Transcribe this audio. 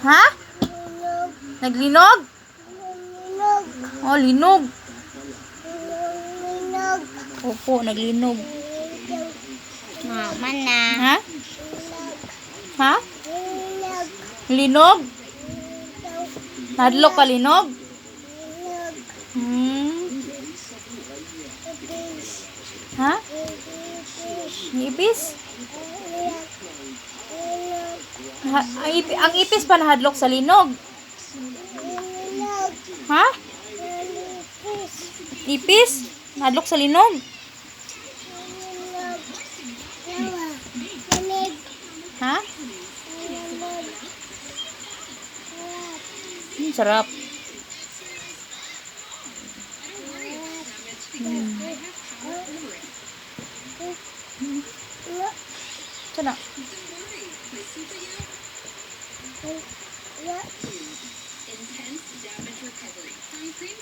Ha? Naglinog? Oh, linog. Opo, naglinog. Mama na. Ha? Ha? Linog? Nadlok ka linog? Ha? Ipis? Ang ipis pa nahadlok sa linog? Ha? Ipis? Nahadlok sa linog? Ha? Sarap. Sana. Intense damage recovery. Cream